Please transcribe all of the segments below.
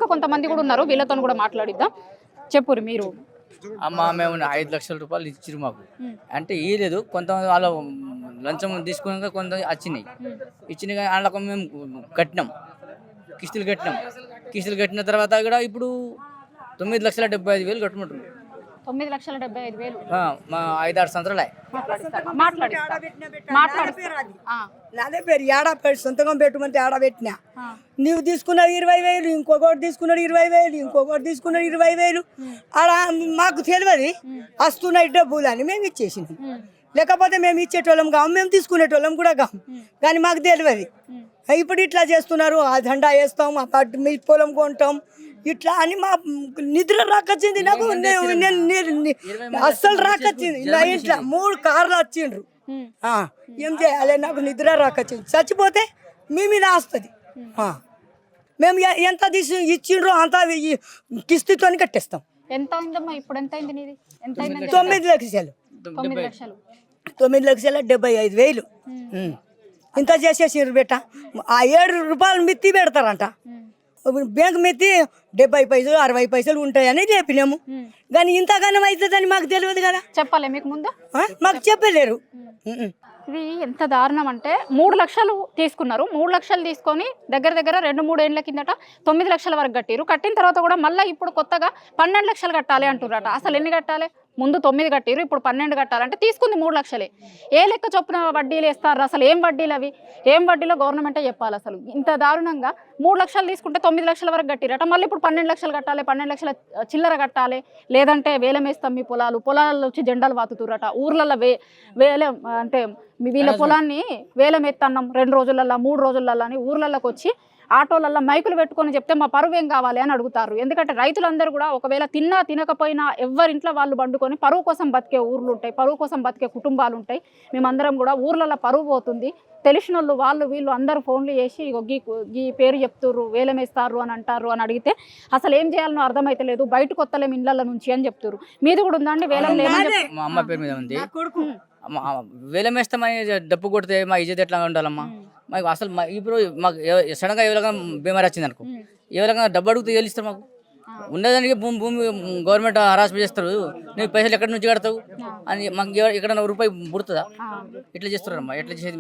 ఇంకా కొంతమంది కూడా ఉన్నారు, వీళ్ళతో కూడా మాట్లాడిద్దాం. చెప్పురు మీరు. అమ్మ మేము 5 లక్షల రూపాయలు ఇచ్చిరు మాకు, అంటే ఇవ్వలేదు. కొంతమంది వాళ్ళ లంచం తీసుకున్నాక కొంత వచ్చినాయి, ఇచ్చినాయి కానీ వాళ్ళకు మేము కట్టినాం, కిస్తులు కట్టిన తర్వాత కూడా ఇప్పుడు 9,75,000 కట్టమంటున్నాం. 9,75,000 మా 5-6 సంవత్సరాలే. నాదే పేరు ఏడాపెట్టి సొంతకం పెట్టమంటే ఆడబెట్టినా. నువ్వు తీసుకున్నావు 20,000, ఇంకొకటి తీసుకున్నాడు 20,000, ఇంకొకటి తీసుకున్నాడు 20,000. ఆడ మాకు తెలియదు వస్తున్నాయి డబ్బులు అని మేము ఇచ్చేసినాం. లేకపోతే మేము ఇచ్చేటోళ్ళం కాము, మేము తీసుకునేటోళ్ళం కూడా కాము, కానీ మాకు తెలియదు. ఇప్పుడు ఇట్లా చేస్తున్నారు, ఆ జెండా వేస్తాం, ఆ పట్టు మీ పొలం కొంటాం ఇట్లా అని మా నిద్ర రాకొచ్చింది నాకు. అస్సలు రాకొచ్చింది. నా ఇంట్లో 3 కార్లు వచ్చిండ్రు, ఏం చేయాలి? నాకు నిద్ర రాకొచ్చింది. చచ్చిపోతే మీ మీద వస్తుంది. మేము ఎంత తీసి ఇచ్చిండ్రో అంత కిస్తుతో కట్టేస్తాం. ఎంత అయిందమ్మా ఇప్పుడు? ఎంత అయింది నీది? ఎంత అయింది? 9 లక్షలు. 9 లక్షలు. 9,75,000 ఇంత చేసేసారు బేట. ఆ 7 రూపాయలు మిత్తి పెడతారంట, బ్యాంక్ మిత్తి 70 పైసలు 60 పైసలు ఉంటాయని చెప్పినాము. కానీ ఇంతగానం అవుతుందని మాకు తెలియదు కదా. చెప్పాలి మీకు ముందు? మాకు చెప్పలేరు. ఇది ఎంత దారుణం అంటే 3 లక్షలు తీసుకున్నారు. 3 లక్షలు తీసుకొని దగ్గర 2-3 ఏళ్ళ కిందట 9 లక్షల వరకు కట్టిరు. కట్టిన తర్వాత కూడా మళ్ళీ ఇప్పుడు కొత్తగా 12 లక్షలు కట్టాలి అంటున్నారట. అసలు ఎన్ని కట్టాలి? ముందు 9 కట్టిరు, ఇప్పుడు 12 కట్టాలంటే తీసుకుంది 3 లక్షలే. ఏ లెక్క చొప్పున వడ్డీలు వేస్తారు? అసలు ఏం వడ్డీలు అవి? ఏం వడ్డీలో గవర్నమెంటే చెప్పాలి. అసలు ఇంత దారుణంగా 3 లక్షలు తీసుకుంటే 9 లక్షల వరకు కట్టిరట. మళ్ళీ ఇప్పుడు 12 లక్షలు కట్టాలి, 12 లక్షల చిల్లర కట్టాలి, లేదంటే వేలం వేస్తాం మీ పొలాలలో వచ్చి జెండాలు వాతుతురట. ఊర్లలో వేలం అంటే వీళ్ళ పొలాన్ని వేలం ఎత్తన్నాం 2 రోజులల్లో 3 రోజులల్లో అని ఊర్లలోకి వచ్చి ఆటోలల్లో మైకులు పెట్టుకొని చెప్తే మా పరువు ఏం కావాలి అని అడుగుతారు. ఎందుకంటే రైతులందరూ కూడా ఒకవేళ తిన్నా తినకపోయినా ఎవరింట్లో వాళ్ళు వండుకొని పరువు కోసం బతికే ఊర్లు ఉంటాయి, పరువు కోసం బతికే కుటుంబాలు ఉంటాయి. మేమందరం కూడా ఊర్లలో పరువు పోతుంది, తెలిసిన వాళ్ళు వీళ్ళు అందరూ ఫోన్లు చేసి ఈ పేరు చెప్తుర్రు, వేలం వేస్తారు అని అంటారు అని అడిగితే అసలు ఏం చేయాలనో అర్థమైతే లేదు. బయటకు వస్తలేము ఇళ్ళ నుంచి అని చెప్తారు. మీది కూడా ఉందండి వేలం? లేదని మా అమ్మ పేరు మీద ఉంది. వేలం వేస్తామని డబ్బు కొడితే మా ఇజ్జత్ ఎట్లా ఉండాలమ్మా? మాకు అసలు ఇప్పుడు మాకు సడన్గా ఎవరికైనా బీమారీ వచ్చింది అనుకో, ఎవరికైనా డబ్బు అడిగితే వెళ్ళిస్తారు. మాకు ఉండేదానికి భూమి గవర్నమెంట్ హరాస్మెంట్ చేస్తారు. నువ్వు పైసలు ఎక్కడి నుంచి కడతావు అని మాకు ఎక్కడన్నా రూపాయి పుడుతుందా? ఇట్లా చేస్తున్నారమ్మా. ఎట్లా చేసేది?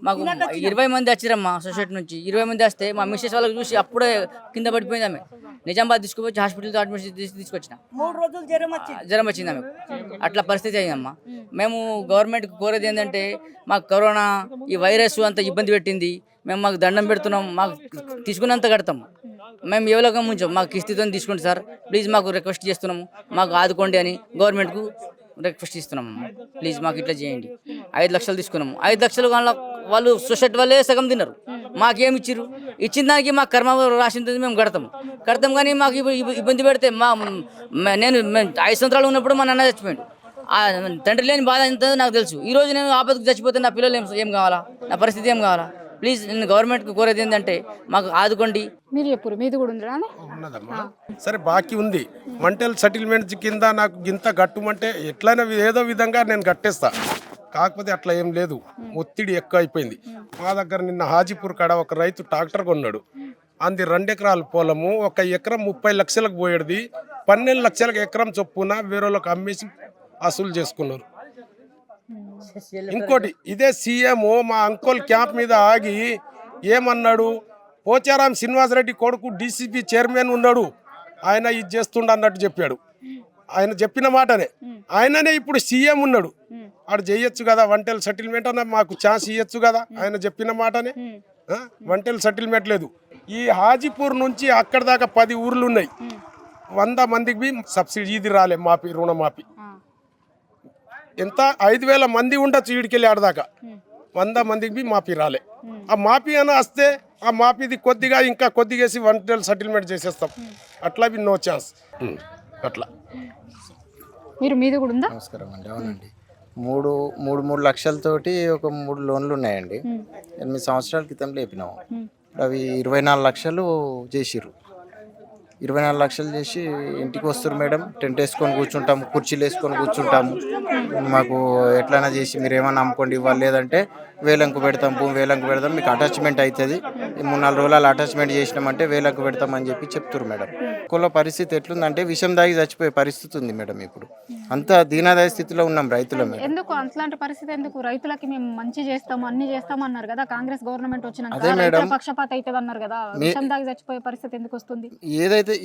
మాకు 20 మంది వచ్చిరమ్మా సొసైటీ నుంచి. 20 మంది వస్తే మా మిస్సెస్ వాళ్ళకి చూసి అప్పుడే కింద పడిపోయింది. ఆమె నిజామాబాద్ తీసుకుపోయి హాస్పిటల్తో అడ్మిషన్ తీసుకొచ్చిన, 3 రోజులు జ్వరం వచ్చింది ఆమె. అట్లా పరిస్థితి అయిందమ్మా. మేము గవర్నమెంట్కి కోరేది ఏంటంటే, మాకు కరోనా ఈ వైరస్ అంత ఇబ్బంది పెట్టింది. మేము మాకు దండం పెడుతున్నాం, మాకు తీసుకున్నంత కడతాం. మేము ఎవరికం ఉంచాం, మాకు కిస్తీతో తీసుకోండి సార్ ప్లీజ్, మాకు రిక్వెస్ట్ చేస్తున్నాము, మాకు ఆదుకోండి అని గవర్నమెంట్కు రిక్వెస్ట్ ఇస్తున్నాము. ప్లీజ్ మాకు ఇట్లా చేయండి. 5 లక్షలు తీసుకున్నాము. 5 లక్షలు వాళ్ళు సొసైటీ వాళ్ళే సగం తిన్నారు. మాకేమి ఇచ్చిర్రు? ఇచ్చిన దానికి మాకు కర్మ రాసింది మేము కడతాం కానీ మాకు ఇబ్బంది పెడితే నేను 5 సంవత్సరాలు ఉన్నప్పుడు మా నాన్న చచ్చిపోయాడు. తండ్రి లేని బాధ ఎంత నాకు తెలుసు. ఈ రోజు నేను ఆపదకు చచ్చిపోతే నా పిల్లలు ఏం కావాలా? నా పరిస్థితి ఏం కావాలా? ప్లీజ్ నేను గవర్నమెంట్కి కోరేది ఏంటంటే మాకు ఆదుకోండి. మీరు చెప్పు, మీది కూడా ఉన్నదమ్మా. సరే బాకీ ఉంది, మంటల్ సెటిల్మెంట్ కింద నాకు ఇంత కట్టుమంటే ఎట్లయినా ఏదో విధంగా నేను కట్టేస్తా. కాకపోతే అట్లా ఏం లేదు, ఒత్తిడి ఎక్కువ అయిపోయింది. మా దగ్గర నిన్న హాజీపూర్ కాడ ఒక రైతు ట్రాక్టర్ కొన్నాడు. అంది 2 ఎకరాల పొలము, 1 ఎకరం 30 లక్షలకు పోయేది. 12 లక్షలకు ఎకరం చొప్పున వేరేళ్ళకి అమ్మేసి వసూలు చేసుకున్నారు. ఇంకోటి ఇదే సీఎం మా అంకోల్ క్యాంప్ మీద ఆగి ఏమన్నాడు, పోచారాం శ్రీనివాసరెడ్డి కొడుకు డీసీపీ చైర్మన్ ఉన్నాడు, ఆయన ఇది చేస్తుండ అన్నట్టు చెప్పాడు. ఆయన చెప్పిన మాటనే, ఆయననే ఇప్పుడు సీఎం ఉన్నాడు, ఆడు చేయొచ్చు కదా వంటెల్ సెటిల్మెంట్ అన్న, మాకు ఛాన్స్ ఇవ్వచ్చు కదా. ఆయన చెప్పిన మాటనే వంటెల్ సెటిల్మెంట్ లేదు. ఈ హాజీపూర్ నుంచి అక్కడ దాకా 10 ఊర్లు ఉన్నాయి. 100 మందికి సబ్సిడీ ఇది రాలే, మాఫీ రుణమాఫీ. ఎంత 5,000 మంది ఉండొచ్చు ఈడికెళ్ళి ఆడదాకా, 100 మందికి మాఫీ రాలే. ఆ మాఫీ అని వస్తే ఆ మాఫీది కొద్దిగా ఇంకా కొద్దిగేసి వంటలు సెటిల్మెంట్ చేసేస్తాం. అట్లా నో ఛాన్స్. అట్లా మీది కూడా ఉందా? నమస్కారం అండి. అవునండి, 3 లక్షలతోటి ఒక 3 లోన్లు ఉన్నాయండి. 8 సంవత్సరాల క్రితం లేపినాము. అవి 24 లక్షలు చేసిర్రు. 24 లక్షలు చేసి ఇంటికి వస్తారు మేడం. టెంట్ వేసుకొని కూర్చుంటాము, కుర్చీలు వేసుకొని కూర్చుంటాము. మాకు ఎట్లైనా చేసి మీరు ఏమన్నా అమ్ముకోండి ఇవ్వాలి, లేదంటే వేలంకు పెడతాం, భూమి వేలంకు పెడతాం, మీకు అటాచ్మెంట్ అవుతుంది, 3-4 రోజులు అటాచ్మెంట్ చేసినామంటే వేలంకు పెడతాం అని చెప్పి చెప్తారు మేడం. కుల పరిస్థితి ఎట్లుందంటే విషం దాగి చచ్చిపోయే పరిస్థితి ఉంది మేడం. ఇప్పుడు అంత దీనాదాయ స్థితిలో ఉన్నాం రైతుల మీద. ఎందుకు అట్లాంటి పరిస్థితి ఎందుకు? రైతులకి మేము మంచి చేస్తాము, అన్ని చేస్తాము అన్నారు కదా కాంగ్రెస్ గవర్నమెంట్ వచ్చినాక. అదే మేడం. రైతుల పక్షపాత అవుతుంది అన్నారు కదా, విషం దాగి చచ్చిపోయే పరిస్థితి ఎందుకు వస్తుంది? ఏదైతే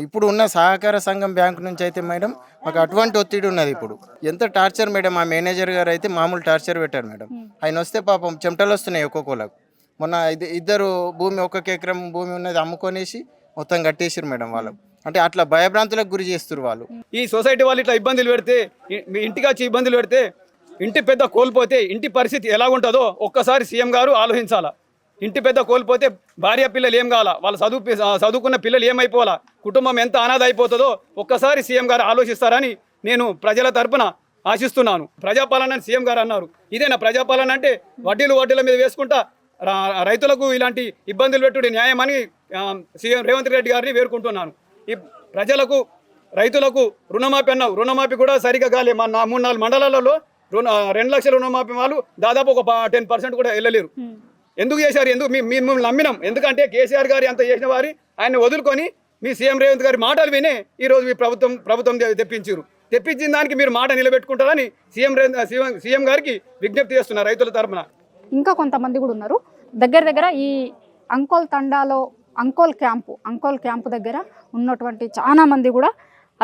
ఇప్పుడు ఉన్న సహకార సంఘం బ్యాంకు నుంచి అయితే మేడం మాకు అటువంటి ఒత్తిడి ఉన్నది. ఇప్పుడు ఎంత టార్చర్ మేడం. ఆ మేనేజర్ గారు అయితే మామూలు టార్చర్ పెట్టారు మేడం. ఆయన వస్తే పాపం చెమటలు వస్తున్నాయి ఒక్కొక్కలకు. మొన్న ఇద్దరు భూమి, 1 ఎకరం భూమి ఉన్నది అమ్ముకొనేసి మొత్తం కట్టేసారు మేడం వాళ్ళు. అంటే అట్లా భయభ్రాంతులకు గురి చేస్తారు వాళ్ళు. ఈ సొసైటీ వాళ్ళు ఇట్లా ఇబ్బందులు పెడితే, మీ ఇంటికి వచ్చి ఇబ్బందులు పెడితే, ఇంటి పెద్ద కోల్పోతే ఇంటి పరిస్థితి ఎలా ఉంటుందో ఒక్కసారి సీఎం గారు ఆలోచించాలా. ఇంటి పెద్ద కోల్పోతే భార్య పిల్లలు ఏం కావాలా, వాళ్ళు చదువుకున్న పిల్లలు ఏమైపోవాలా, కుటుంబం ఎంత అనాథ అయిపోతుందో ఒక్కసారి సీఎం గారు ఆలోచిస్తారని నేను ప్రజల తరపున ఆశిస్తున్నాను. ప్రజాపాలన సీఎం గారు అన్నారు. ఇదేనా ప్రజాపాలన అంటే? వడ్డీల మీద వేసుకుంటా రైతులకు ఇలాంటి ఇబ్బందులు పెట్టుడు న్యాయమని సీఎం రేవంత్ రెడ్డి గారిని వేడుకుంటున్నాను. ఈ ప్రజలకు రైతులకు రుణమాఫీ అన్నావు, రుణమాఫీ కూడా సరిగా కాలే. మా 3-4 మండలాలలో 2 లక్షల రుణమాఫీ వాళ్ళు దాదాపు ఒక 10% కూడా వెళ్ళలేరు. ఎందుకు చేశారు? మిమ్మల్ని నమ్మినాం. ఎందుకంటే కేసీఆర్ గారి అంత చేసిన వారి ఆయన వదులుకొని మీ సీఎం రేవంత్ గారి మాటలు వినే ఈరోజు మీ ప్రభుత్వం తెప్పించారు. తెప్పించిన దానికి మీరు మాట నిలబెట్టుకుంటారని సీఎం గారికి విజ్ఞప్తి చేస్తున్నారు రైతుల తరఫున. ఇంకా కొంతమంది కూడా ఉన్నారు. దగ్గర ఈ అంకోల్ క్యాంపు దగ్గర ఉన్నటువంటి చాలా మంది కూడా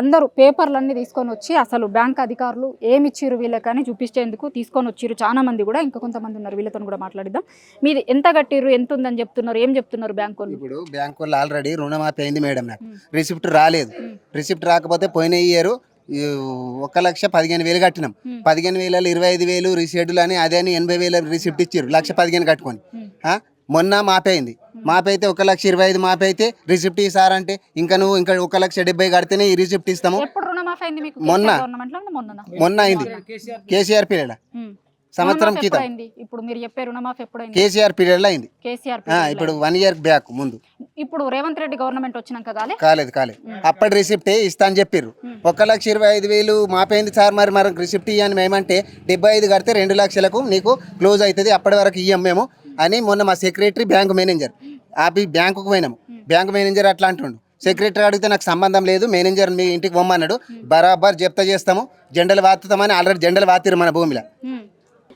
అందరూ పేపర్లన్నీ తీసుకొని వచ్చి అసలు బ్యాంక్ అధికారులు ఏమి ఇచ్చిర్రు వీళ్ళకని చూపించేందుకు తీసుకొని వచ్చిర్రు చాలా మంది కూడా. ఇంకా కొంతమంది ఉన్నారు, వీళ్ళతో కూడా మాట్లాడిద్దాం. మీది ఎంత కట్టిర్రు, ఎంత ఉందని చెప్తున్నారు, ఏం చెప్తున్నారు బ్యాంక్ వాళ్ళు? ఇప్పుడు బ్యాంక్ వాళ్ళు ఆల్రెడీ రుణమాఫీ అయింది మేడం. నాకు రిసిప్ట్ రాలేదు. రిసిప్ట్ రాకపోతే పోయిన ఇయర్ 1,15,000 కట్టినాం. 15,000 25,000 రిసీడ్లు అని అదే 80,000 రిసిప్ట్ ఇచ్చారు. 1,15,000 కట్టుకొని మొన్న మాపి అయింది. మాపి అయితే 1,25,000 మాపి అయితే రిసిప్ట్ ఇస్తారంటే ఇంకా నువ్వు ఇంకా 1,70,000 కడితేనే ఈ రిసిప్ట్ ఇస్తాము. మొన్న అయింది కేసీఆర్ పీరియడ్, సంవత్సరం క్రితం. ఇప్పుడు మీరు చెప్పే రుణమాఫీ ఎప్పుడైంది? కేసీఆర్ పీరియడ్ లో అయింది. ఇప్పుడు 1 ఇయర్ బ్యాక్ ముందు. ఇప్పుడు రేవంత్ రెడ్డి గవర్నమెంట్ వచ్చినాక కాలేదు. అప్పటి రిసిప్టే ఇస్తా అని చెప్పారు. 1,25,000 మాపైంది సార్, మరి రిసిప్ట్ ఇవ్వని మేమంటే 75 కడితే 2 లక్షలకు నీకు క్లోజ్ అవుతుంది, అప్పటి వరకు ఇయ్యం మేము అని మొన్న మా సెక్రటరీ బ్యాంకు మేనేజర్ బ్యాంకుకు పోయినాము. బ్యాంకు మేనేజర్ అట్లా అంటుండు. సెక్రటరీ అడిగితే నాకు సంబంధం లేదు, మేనేజర్ మీ ఇంటికి పొమ్మన్నాడు, బరాబర్ జప్తా చేస్తాము, జెండలు వాతుతామని ఆల్రెడీ జెండలు వాతిరు మన భూమిలో.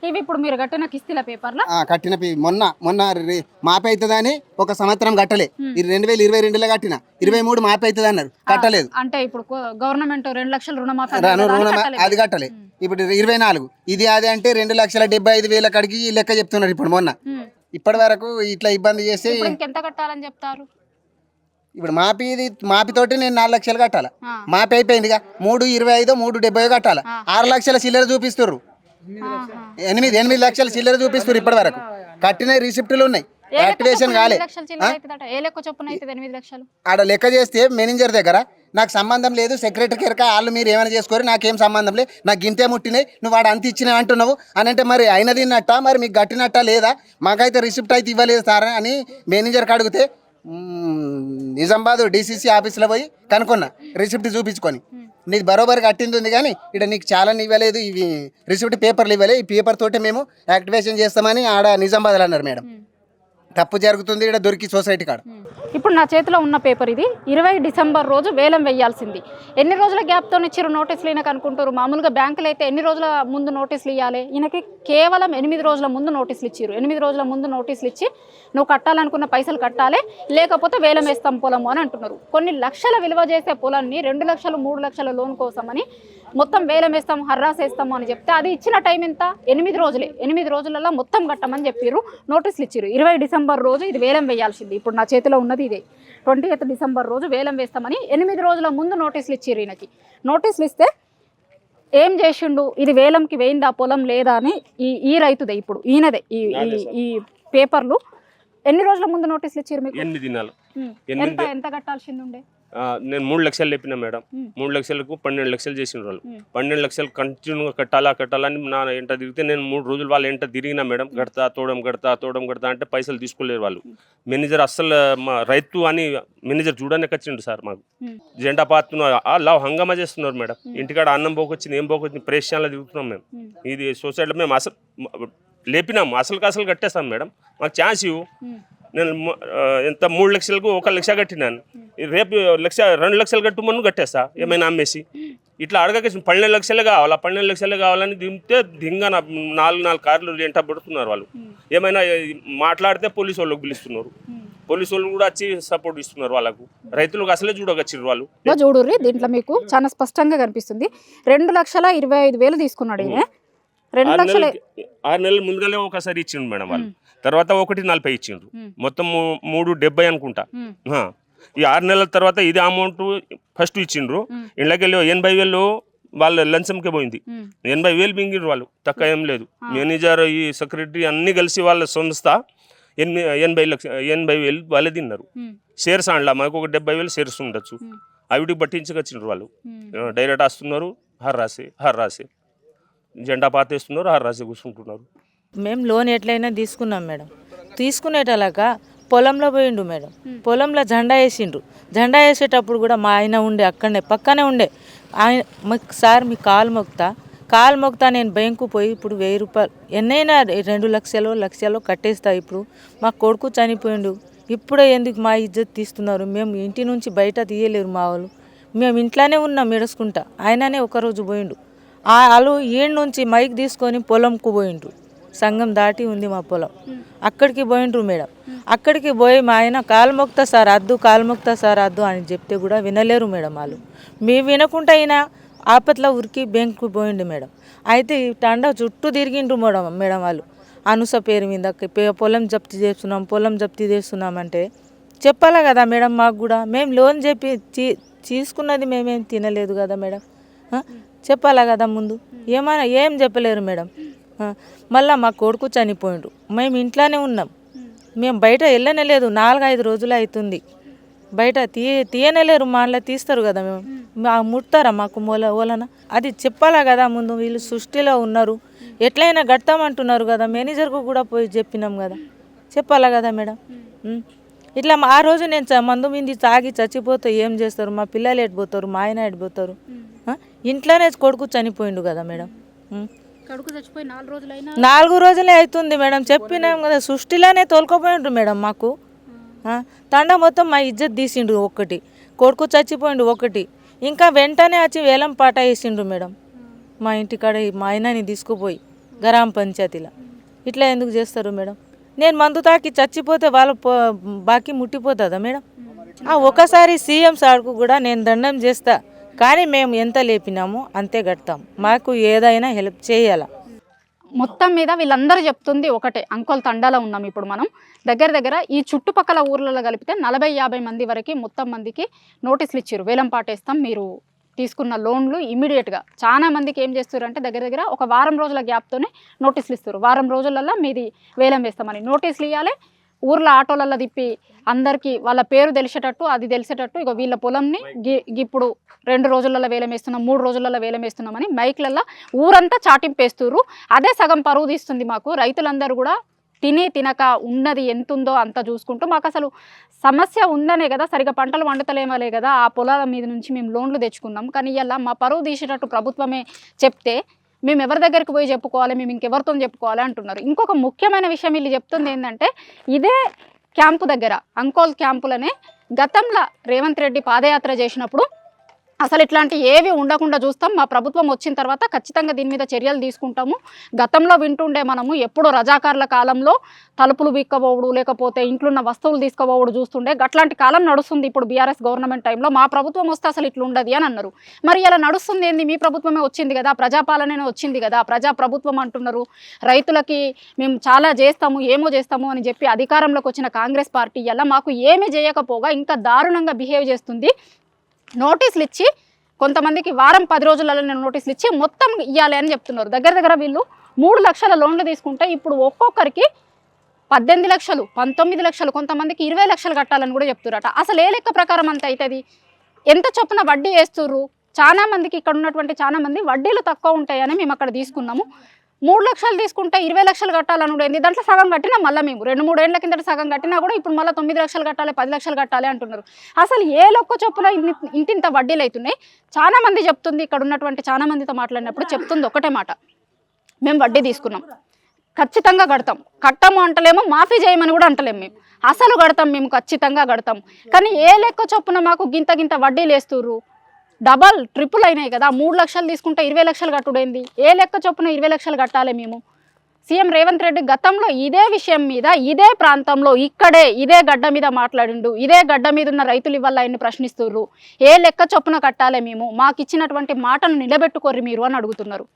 ఇవి ఇప్పుడు మీరు కట్టిన కిస్తీల పేపర్ల కట్టిన మొన్న మాపి అవుతుందని 1 సంవత్సరం కట్టలే. 2022లో కట్టిన 23 మాపి అవుతుంది అన్నారు, కట్టలేదు. అంటే ఇప్పుడు గవర్నమెంట్ 2 లక్షల రుణమాఫీ అది కట్టలే. ఇప్పుడు 24 ఇది అదే అంటే 2,75,000 కడిగి లెక్క చెప్తున్నారు. ఇప్పుడు మొన్న ఇప్పటి వరకు ఇట్లా ఇబ్బంది చేస్తే ఎంత కట్టాలని చెప్తారు? ఇప్పుడు మాపితోటి నేను 4 లక్షలు కట్టాలా. మాపి అయిపోయిందిగా 3,25,000 3,70,000 కట్టాలా. 6 లక్షల చిల్లర చూపిస్తుర్రు, 8 లక్షల చిల్లర చూపిస్తున్నారు. ఇప్పటి వరకు కట్టిన రిసిప్టులు ఉన్నాయి, యాక్టివేషన్ కాలే. ఆడ లెక్క చేస్తే మేనేజర్ దగ్గర నాకు సంబంధం లేదు, సెక్రటరీ కేరక వాళ్ళు మీరు ఏమైనా చేసుకోరు, నాకేం సంబంధం లేదు, నాకు గింతే ముట్టినాయి, నువ్వు వాడు అంత ఇచ్చినావు అంటున్నావు అని అంటే మరి అయినది తిన్నట్ట, మరి మీకు గట్టినట్ట లేదా, మాకైతే రిసిప్ట్ అయితే ఇవ్వలేదు సార్ అని మేనేజర్కి అడిగితే నిజామాబాద్ డీసీసీ ఆఫీస్లో పోయి కనుక్కున్నా రిసిప్ట్ చూపించుకొని, నీకు బరోబర్ కట్టింది ఉంది కానీ ఇక్కడ నీకు చాలా ఇవ్వలేదు, ఇవి రిసిప్ట్ పేపర్లు ఇవ్వలేదు, ఈ పేపర్ తోటి మేము యాక్టివేషన్ చేస్తామని ఆడ నిజామాబాద్లో అన్నారు మేడం. తప్పు జరుగుతుంది ఇక్కడ దొరికి సొసైటీ కాడ. ఇప్పుడు నా చేతిలో ఉన్న పేపర్ ఇది. 20 డిసెంబర్ రోజు వేలం వేయాల్సింది. ఎన్ని రోజుల గ్యాప్తో ఇచ్చారు నోటీసులు ఈయనకు అనుకుంటారు. మామూలుగా బ్యాంకులు అయితే ఎన్ని రోజుల ముందు నోటీసులు ఇవ్వాలి, ఈయనకి కేవలం 8 రోజుల ముందు నోటీసులు ఇచ్చారు. 8 రోజుల ముందు నోటీసులు ఇచ్చి నువ్వు కట్టాలనుకున్న పైసలు కట్టాలి, లేకపోతే వేలం వేస్తాం పొలము అని అంటున్నారు. కొన్ని లక్షల విలువ చేసే పొలాన్ని 2 లక్షలు 3 లక్షల లోన్ కోసమని మొత్తం వేలం వేస్తాము, హర్రాస్ వేస్తాము అని చెప్తే అది ఇచ్చిన టైం ఎంత? 8 రోజులే. 8 రోజులలో మొత్తం కట్టమని చెప్పారు, నోటీసులు ఇచ్చారు. 20 డిసెంబర్ రోజు ఇది వేలం వేయాల్సింది. ఇప్పుడు నా చేతిలో ఉన్నది ఇదే. 28 డిసెంబర్ రోజు వేలం వేస్తామని 8 రోజుల ముందు నోటీసులు ఇచ్చారు ఈయనకి. నోటీసులు ఇస్తే ఏం చేసిండు, ఇది వేలంకి వేయిందా పొలం లేదా అని ఈ రైతుదే ఇప్పుడు ఈయనదే ఈ పేపర్లు. ఎన్ని రోజుల ముందు నోటీసులు ఇచ్చారు మీకు? 8 దినాలు. ఎంత కట్టాల్సింది ఉండే? నేను 3 లక్షలు లేపినా మేడం. 3 లక్షలకు 12 లక్షలు చేసిన వాళ్ళు. 12 లక్షలు కంటిన్యూగా కట్టాలని నా ఎంట తిరిగితే నేను 3 రోజులు వాళ్ళ ఎంట తిరిగినా మేడం. కడతా అంటే పైసలు తీసుకోలేరు వాళ్ళు. మేనేజర్ అస్సలు మా రైతు అని మేనేజర్ చూడడానికి వచ్చిండు సార్ మాకు. జెండా పాతున్నారు, లావు హంగామా చేస్తున్నారు మేడం. ఇంటికాడ అన్నం పోకొచ్చింది, ఏం పోకొచ్చింది, ప్రేషన్లో తిరుగుతున్నాం మేము. ఇది సొసైటీలో మేము అసలు లేపినాము, అసలు కట్టేస్తాం మేడం. మాకు ఛాన్స్ ఇవ్వు. నేను ఎంత 3 లక్షలకు 1 లక్ష కట్టినాను. రేపు 2 లక్షలు కట్టుమని కట్టేస్తా ఏమైనా అమ్మేసి. ఇట్లా అడగక 12 లక్షలే కావాలా, 12 లక్షలే కావాలని దింపితే దింగా 4 కార్లు ఎంట పడుతున్నారు వాళ్ళు. ఏమైనా మాట్లాడితే పోలీసు వాళ్ళకి పిలుస్తున్నారు. పోలీసు వాళ్ళు కూడా వచ్చి సపోర్ట్ ఇస్తున్నారు వాళ్ళకు. రైతులకు అసలే చూడకొచ్చారు వాళ్ళు. చూడుర్రి, దీంట్లో మీకు చాలా స్పష్టంగా కనిపిస్తుంది. 2,25,000 తీసుకున్నాడు ఈయన. 2 లక్షలు 6 నెలల ముందుగానే ఒకసారి ఇచ్చిండు మేడం వాళ్ళు. తర్వాత 1,40 ఇచ్చిండ్రు. మొత్తం 3,70 అనుకుంటా. ఈ 6 నెలల తర్వాత ఇది అమౌంట్ ఫస్ట్ ఇచ్చిండ్రు. ఇండ్లకెళ్ళి 80,000 వాళ్ళ లంచంకే పోయింది. 80,000 మింగిండ్రు వాళ్ళు, తక్కువ ఏం లేదు. మేనేజర్, ఈ సెక్రటరీ అన్ని కలిసి వాళ్ళ సంస్థ 80,000 వాళ్ళే తిన్నారు. షేర్స్ అండ్లా మాకు ఒక 70,000 షేర్స్ ఉండొచ్చు. అవిటికి పట్టించుకొచ్చిండ్రు వాళ్ళు. డైరెక్ట్ వస్తున్నారు, హర్రాసే జెండా పాతేస్తున్నారు, హర్రాసే కూర్చుంటున్నారు. మేము లోన్ ఎట్లయినా తీసుకున్నాం మేడం. తీసుకునేటలాగా పొలంలో పోయిండు మేడం. పొలంలో జెండా వేసిండ్రు. జెండా వేసేటప్పుడు కూడా మా ఆయన ఉండే అక్కడనే పక్కనే ఉండే. ఆయన సార్ మీ కాలు మొక్తా నేను బ్యాంకు పోయి ఇప్పుడు 1000 రూపాయలు ఎన్నైనా 2 లక్షలు కట్టేస్తా. ఇప్పుడు మా కొడుకు చనిపోయిండు, ఇప్పుడే ఎందుకు మా ఇజ్జత్ తీస్తున్నారు? మేము ఇంటి నుంచి బయట తీయలేరు మా వాళ్ళు. మేము ఇంట్లోనే ఉన్నాం ఏడుచుకుంటా. ఆయననే ఒకరోజు పోయిండు. వాళ్ళు ఈయన నుంచి మైక్ తీసుకొని పొలంకు పోయిండ్రు. సంఘం దాటి ఉంది మా పొలం, అక్కడికి పోయిండ్రు మేడం. అక్కడికి పోయి మా ఆయన కాలు మొక్తా సార్ అద్దు అని చెప్తే కూడా వినలేరు మేడం వాళ్ళు. మేము వినకుండా అయినా ఆపత్లో ఉరికి బ్యాంకు పోయిండు మేడం. అయితే ఈ తండా చుట్టూ తిరిగిండ్రు మేడం వాళ్ళు. అనుస పేరు మీద పొలం జప్తి చేస్తున్నామంటే చెప్పాలా కదా మేడం మాకు కూడా. మేము లోన్ చెప్పి తీసుకున్నది మేమేం తినలేదు కదా మేడం. చెప్పాలా కదా ముందు. ఏం చెప్పలేరు మేడం. మళ్ళీ మా కొడుకు చనిపోయిండు, మేము ఇంట్లోనే ఉన్నాం. మేము బయట వెళ్ళనే లేదు, 4-5 రోజులు అవుతుంది. బయట తీయనేలేరు. మా ఇంట్లో తీస్తారు కదా, మేము ముడతారా మాకు ఓలన? అది చెప్పాలా కదా ముందు. వీళ్ళు సృష్టిలో ఉన్నారు, ఎట్లయినా కడతామంటున్నారు కదా. మేనేజర్కు కూడా పోయి చెప్పినాం కదా, చెప్పాలా కదా మేడం. ఇట్లా ఆ రోజు నేను మందు మింది తాగి చచ్చిపోతే ఏం చేస్తారు? మా పిల్లలు ఎడిపోతారు, మా ఆయన ఎడిపోతారు. ఇంట్లోనే కొడుకు చనిపోయిండు కదా మేడం. కొడుకు చచ్చిపోయి 4 రోజులే అవుతుంది మేడం. చెప్పినాం కదా, సృష్టిలోనే తోలుకోపోయిండ్రు మేడం మాకు. తండ మొత్తం మా ఇజ్జత్ తీసిండ్రు. ఒకటి కొడుకు చచ్చిపోయిండు, ఒకటి ఇంకా వెంటనే వచ్చి వేలం పాట వేసిండ్రు మేడం. మా ఇంటికాడ మా ఆయనని తీసుకుపోయి గ్రామ పంచాయతీలో. ఇట్లా ఎందుకు చేస్తారు మేడం? నేను మందు తాకి చచ్చిపోతే వాళ్ళ బాకీ ముట్టిపోతుందా మేడం? ఒకసారి సీఎం సార్కు కూడా నేను దండం చేస్తా, కానీ మేము ఎంత లేపినామో అంతే కడతాం. మాకు ఏదైనా హెల్ప్ చేయాలా. మొత్తం మీద వీళ్ళందరూ చెప్తుంది ఒకటే. అంకోల్ తండాలో ఉన్నాం ఇప్పుడు మనం. దగ్గర ఈ చుట్టుపక్కల ఊర్లలో కలిపితే 40-50 మంది వరకు మొత్తం మందికి నోటీసులు ఇచ్చారు. వేలం పాటేస్తాం, మీరు తీసుకున్న లోన్లు ఇమీడియట్గా. చాలా మందికి ఏం చేస్తారు అంటే దగ్గర ఒక వారం రోజుల గ్యాప్తోనే నోటీసులు ఇస్తారు. వారం రోజులలో మీది వేలం వేస్తామని నోటీసులు ఇవ్వాలి. ఊర్లో ఆటోలలో తిప్పి అందరికీ వాళ్ళ పేరు తెలిసేటట్టు, అది తెలిసేటట్టు, ఇక వీళ్ళ పొలంని ఇప్పుడు 2 రోజులలో వేలం వేస్తున్నాం, 3 రోజులలో వేలం వేస్తున్నామని మైక్లల్లో ఊరంతా చాటింపేస్తున్నారు. అదే సగం పరువు తీస్తుంది మాకు. రైతులందరూ కూడా తినక ఉన్నది ఎంత ఉందో అంత చూసుకుంటూ, మాకు అసలు సమస్య ఉందనే కదా, సరిగా పంటలు వండుతలేమలే కదా, ఆ పొలాల మీద నుంచి మేము లోన్లు తెచ్చుకున్నాం. కానీ ఇలా మా పరువు తీసేటట్టు ప్రభుత్వమే చెప్తే మేము ఎవరి దగ్గరికి పోయి చెప్పుకోవాలి, మేము ఇంకెవరితో చెప్పుకోవాలి అంటున్నారు. ఇంకొక ముఖ్యమైన విషయం వీళ్ళు చెప్తుంది ఏంటంటే, ఇదే క్యాంపు దగ్గర అంకోల్ క్యాంపులనే గతంలో రేవంత్ రెడ్డి పాదయాత్ర చేసినప్పుడు అసలు ఇట్లాంటి ఏవి ఉండకుండా చూస్తాం, మా ప్రభుత్వం వచ్చిన తర్వాత ఖచ్చితంగా దీని మీద చర్యలు తీసుకుంటాము. గతంలో వింటుండే మనము ఎప్పుడో రజాకార్ల కాలంలో తలుపులు బిక్కబోవుడు, లేకపోతే ఇంట్లో ఉన్న వస్తువులు తీసుకోబోవుడు చూస్తుండే. అట్లాంటి కాలం నడుస్తుంది ఇప్పుడు బీఆర్ఎస్ గవర్నమెంట్ టైంలో. మా ప్రభుత్వం వస్తే అసలు ఇట్లా ఉండదు అని అన్నారు. మరి ఇలా నడుస్తుంది ఏంది? మీ ప్రభుత్వమే వచ్చింది కదా, ప్రజాపాలనే వచ్చింది కదా, ప్రజా ప్రభుత్వం అంటున్నారు. రైతులకి మేము చాలా చేస్తాము, ఏమో చేస్తాము అని చెప్పి అధికారంలోకి వచ్చిన కాంగ్రెస్ పార్టీ ఇలా మాకు ఏమీ చేయకపోగా ఇంకా దారుణంగా బిహేవ్ చేస్తుంది. నోటీసులు ఇచ్చి కొంతమందికి వారం 10 రోజులలో నోటీసులు ఇచ్చి మొత్తం ఇవ్వాలి అని చెప్తున్నారు. దగ్గర వీళ్ళు 3 లక్షల లోన్లు తీసుకుంటే ఇప్పుడు ఒక్కొక్కరికి 18 లక్షలు, 19 లక్షలు, కొంతమందికి 20 లక్షలు కట్టాలని కూడా చెప్తున్నారట. అసలు ఏ లెక్క ప్రకారం అంత అవుతుంది? ఎంత చొప్పున వడ్డీ వేస్తుర్రు? చాలా మందికి ఇక్కడ ఉన్నటువంటి చాలా మంది వడ్డీలు తక్కువ ఉంటాయని మేము అక్కడ తీసుకున్నాము. 3 లక్షలు తీసుకుంటే 20 లక్షలు కట్టాలనుడేంది, దాంట్లో సగం కట్టినా మళ్ళీ మేము 2-3 ఏళ్ల కిందట సగం కట్టినా కూడా ఇప్పుడు మళ్ళీ 9 లక్షలు కట్టాలి, 10 లక్షలు కట్టాలి అంటున్నారు. అసలు ఏ లొక్క చొప్పున ఇంతింత వడ్డీలు అవుతున్నాయి? చాలా మంది చెప్తుంది, ఇక్కడ ఉన్నటువంటి చాలా మందితో మాట్లాడినప్పుడు చెప్తుంది ఒకటే మాట, మేము వడ్డీ తీసుకున్నాం, ఖచ్చితంగా కడతాం, కట్టము అంటలేము, మాఫీ చేయమని కూడా అంటలేము, మేము అసలు కడతాం, మేము ఖచ్చితంగా కడతాం. కానీ ఏ లెక్క చొప్పున మాకు గింత వడ్డీలు వేస్తుర్రు? డబల్ ట్రిపుల్ అయినాయి కదా. 3 లక్షలు తీసుకుంటే 20 లక్షలు కట్టుడైంది. ఏ లెక్క చొప్పున 20 లక్షలు కట్టాలి మేము? సీఎం రేవంత్ రెడ్డి గతంలో ఇదే విషయం మీద ఇదే ప్రాంతంలో ఇక్కడే ఇదే గడ్డ మీద మాట్లాడిండు. ఇదే గడ్డ మీద ఉన్న రైతులు ఇవాళ ఆయన్ని ప్రశ్నిస్తుర్రు. ఏ లెక్క చొప్పున కట్టాలి మేము? మాకు ఇచ్చినటువంటి మాటను నిలబెట్టుకోర్రి మీరు అని అడుగుతున్నారు.